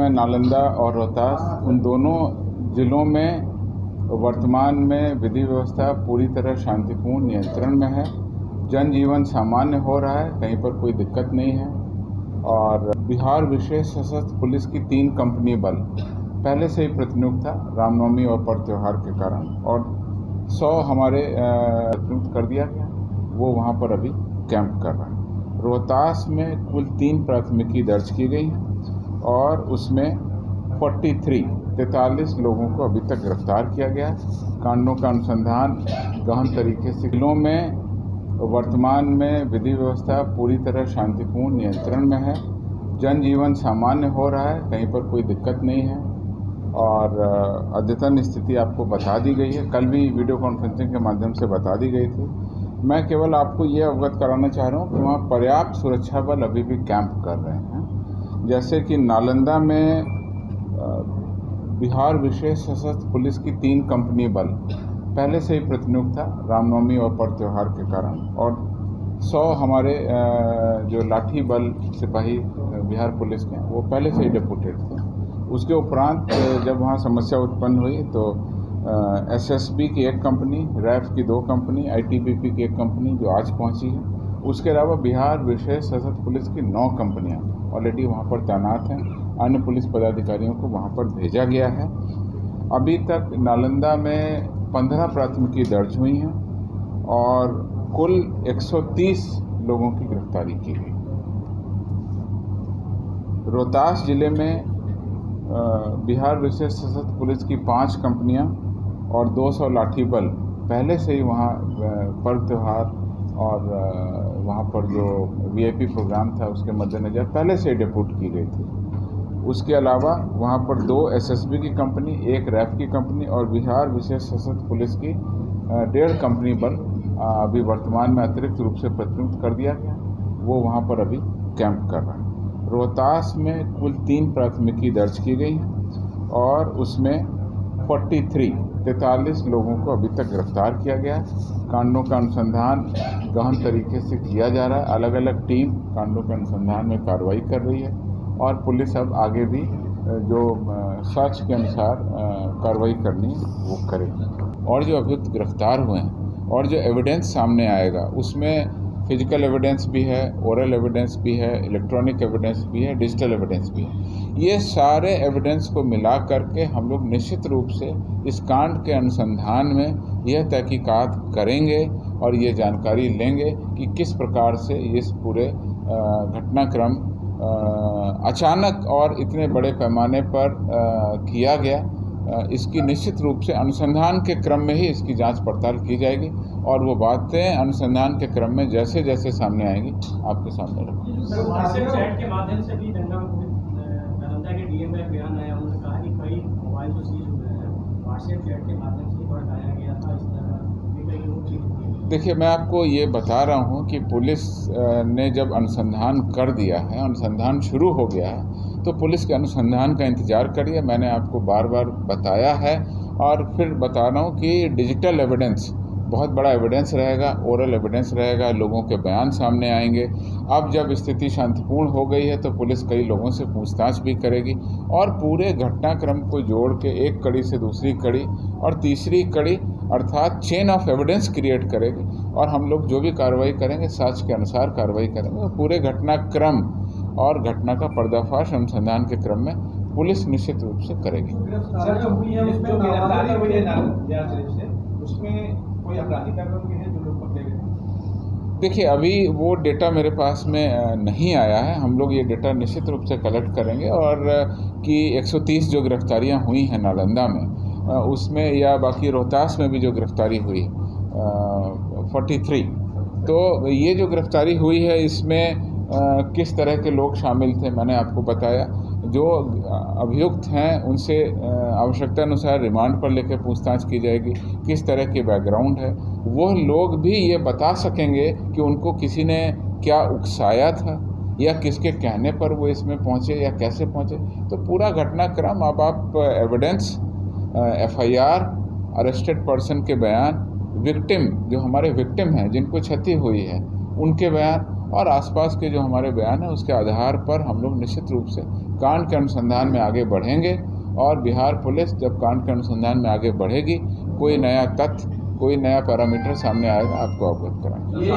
समय नालंदा और रोहतास उन दोनों जिलों में वर्तमान में विधि व्यवस्था पूरी तरह शांतिपूर्ण नियंत्रण में है। जनजीवन सामान्य हो रहा है, कहीं पर कोई दिक्कत नहीं है। और बिहार विशेष सशस्त्र पुलिस की 3 कंपनी बल पहले से ही प्रतिनियुक्त था रामनवमी और पर्व त्योहार के कारण, और 100 हमारे प्रतिनियुक्त कर दिया गया, वो वहाँ पर अभी कैंप कर रहा है। रोहतास में कुल 3 प्राथमिकी दर्ज की गई हैं और उसमें 43 लोगों को अभी तक गिरफ्तार किया गया। कांडों का अनुसंधान गहन तरीके से जिलों में वर्तमान में विधि व्यवस्था पूरी तरह शांतिपूर्ण नियंत्रण में है। जनजीवन सामान्य हो रहा है, कहीं पर कोई दिक्कत नहीं है। और अद्यतन स्थिति आपको बता दी गई है, कल भी वीडियो कॉन्फ्रेंसिंग के माध्यम से बता दी गई थी। मैं केवल आपको ये अवगत कराना चाह रहा हूँ कि वहाँ पर्याप्त सुरक्षा बल अभी भी कैंप कर रहे हैं। जैसे कि नालंदा में बिहार विशेष सशस्त्र पुलिस की 3 कंपनी बल पहले से ही प्रतिनियुक्त था रामनवमी और पर्व त्योहार के कारण, और 100 हमारे जो लाठी बल सिपाही बिहार पुलिस के वो पहले से ही डिप्यूटेड थे। उसके उपरांत जब वहाँ समस्या उत्पन्न हुई तो एसएसबी की 1 कंपनी, रैफ की 2 कंपनी, आईटीबीपी की 1 कंपनी जो आज पहुंची है, उसके अलावा बिहार विशेष सशस्त्र पुलिस की 9 कंपनियां ऑलरेडी वहां पर तैनात हैं। अन्य पुलिस पदाधिकारियों को वहां पर भेजा गया है। अभी तक नालंदा में 15 प्राथमिकी दर्ज हुई हैं और कुल 130 लोगों की गिरफ्तारी की गई। रोहतास जिले में बिहार विशेष सशस्त्र पुलिस की 5 कंपनियां और 200 लाठी बल पहले से ही वहाँ पर्व त्योहार और वहाँ पर जो वीआईपी प्रोग्राम था उसके मद्देनज़र पहले से ही डिप्यूट की गई थी। उसके अलावा वहाँ पर 2 एसएसबी की कंपनी, 1 रैफ की कंपनी और बिहार विशेष सशस्त्र पुलिस की 1.5 कंपनी बल अभी वर्तमान में अतिरिक्त रूप से प्रतिनियुक्त कर दिया गया, वो वहाँ पर अभी कैंप कर रहा है। रोहतास में कुल 3 प्राथमिकी दर्ज की गई हैं और उसमें 43 लोगों को अभी तक गिरफ्तार किया गया। कांडों का अनुसंधान गहन तरीके से किया जा रहा है। अलग अलग टीम कांडों के अनुसंधान में कार्रवाई कर रही है और पुलिस अब आगे भी जो साक्ष्य के अनुसार कार्रवाई करनी वो करेगी। और जो अभियुक्त गिरफ्तार हुए हैं और जो एविडेंस सामने आएगा उसमें फिजिकल एविडेंस भी है, ओरल एविडेंस भी है, इलेक्ट्रॉनिक एविडेंस भी है, डिजिटल एविडेंस भी है। ये सारे एविडेंस को मिला करके हम लोग निश्चित रूप से इस कांड के अनुसंधान में यह तहकीकात करेंगे और ये जानकारी लेंगे कि किस प्रकार से इस पूरे घटनाक्रम अचानक और इतने बड़े पैमाने पर किया गया। इसकी निश्चित रूप से अनुसंधान के क्रम में ही इसकी जांच पड़ताल की जाएगी और वो बातें अनुसंधान के क्रम में जैसे जैसे सामने आएंगी आपके सामने रखूंगी। चैट के माध्यम से भी नालंदा के डीएम का बयान आया, उन्होंने कहा कि कई मोबाइल जो सीज हुए हैं व्हाट्सएप चैट के माध्यम से भड़काया गया था, इस तरह देखिए, मैं आपको ये बता रहा हूँ कि पुलिस ने जब अनुसंधान कर दिया है, अनुसंधान शुरू हो गया है, तो पुलिस के अनुसंधान का इंतज़ार करिए। मैंने आपको बार बार बताया है और फिर बता रहा हूँ कि डिजिटल एविडेंस बहुत बड़ा एविडेंस रहेगा, ओरल एविडेंस रहेगा, लोगों के बयान सामने आएंगे। अब जब स्थिति शांतिपूर्ण हो गई है तो पुलिस कई लोगों से पूछताछ भी करेगी और पूरे घटनाक्रम को जोड़ के एक कड़ी से दूसरी कड़ी और तीसरी कड़ी अर्थात चेन ऑफ एविडेंस क्रिएट करेगी और हम लोग जो भी कार्रवाई करेंगे साक्ष्य के अनुसार कार्रवाई करेंगे और पूरे घटनाक्रम और घटना का पर्दाफाश अनुसंधान के क्रम में पुलिस निश्चित रूप से करेगी। देखिए, अभी वो डेटा मेरे पास में नहीं आया है। हम लोग ये डेटा निश्चित रूप से कलेक्ट करेंगे और कि 130 जो गिरफ्तारियां हुई हैं नालंदा में उसमें या बाकी रोहतास में भी जो गिरफ्तारी हुई 43, तो ये जो गिरफ्तारी हुई है इसमें किस तरह के लोग शामिल थे मैंने आपको बताया। जो अभियुक्त हैं उनसे आवश्यकता अनुसार रिमांड पर लेकर पूछताछ की जाएगी, किस तरह के बैकग्राउंड है। वो लोग भी ये बता सकेंगे कि उनको किसी ने क्या उकसाया था या किसके कहने पर वो इसमें पहुँचे या कैसे पहुँचे। तो पूरा घटनाक्रम अब आप एविडेंस, एफआईआर, अरेस्टेड पर्सन के बयान, विक्टिम जो हमारे विक्टिम हैं जिनको क्षति हुई है उनके बयान और आसपास के जो हमारे बयान हैं उसके आधार पर हम लोग निश्चित रूप से कांड के अनुसंधान में आगे बढ़ेंगे और बिहार पुलिस जब कांड के अनुसंधान में आगे बढ़ेगी, कोई नया तथ्य, कोई नया पैरामीटर सामने आएगा, आपको अवगत कराएंगे।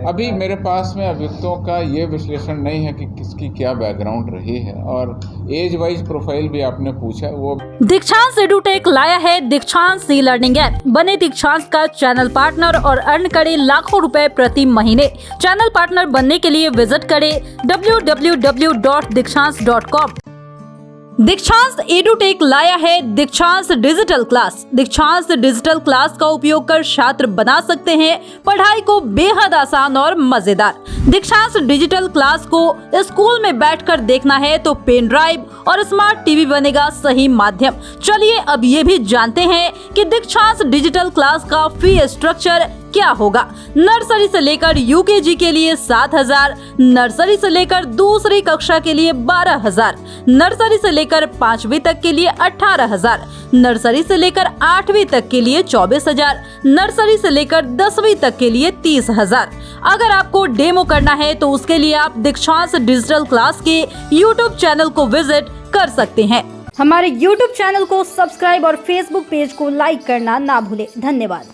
अभी मेरे पास में अभियुक्तों का ये विश्लेषण नहीं है कि किसकी क्या बैकग्राउंड रही है, और एज वाइज प्रोफाइल भी आपने पूछा वो। दीक्षांत एडुटेक लाया है दीक्षांत ई लर्निंग ऐप। बने दीक्षांत का चैनल पार्टनर और अर्न करे लाखों रुपए प्रति महीने। चैनल पार्टनर बनने के लिए विजिट करें www.dikshans.com। दीक्षांत एडुटेक लाया है दीक्षांत डिजिटल क्लास। दीक्षांत डिजिटल क्लास का उपयोग कर छात्र बना सकते हैं पढ़ाई को बेहद आसान और मजेदार। दीक्षांत डिजिटल क्लास को स्कूल में बैठकर देखना है तो पेन ड्राइव और स्मार्ट टीवी बनेगा सही माध्यम। चलिए अब ये भी जानते हैं कि दीक्षांत डिजिटल क्लास का फी स्ट्रक्चर क्या होगा। नर्सरी से लेकर यूकेजी के लिए 7,000, नर्सरी से लेकर दूसरी कक्षा के लिए 12,000, नर्सरी से लेकर 5वीं तक के लिए 18,000, नर्सरी से लेकर 8वीं तक के लिए 24,000, नर्सरी से लेकर 10वीं तक के लिए 30,000। अगर आपको डेमो करना है तो उसके लिए आप दीक्षांत डिजिटल क्लास के यूट्यूब चैनल को विजिट कर सकते हैं। हमारे यूट्यूब चैनल को सब्सक्राइब और फेसबुक पेज को लाइक करना ना भूले। धन्यवाद।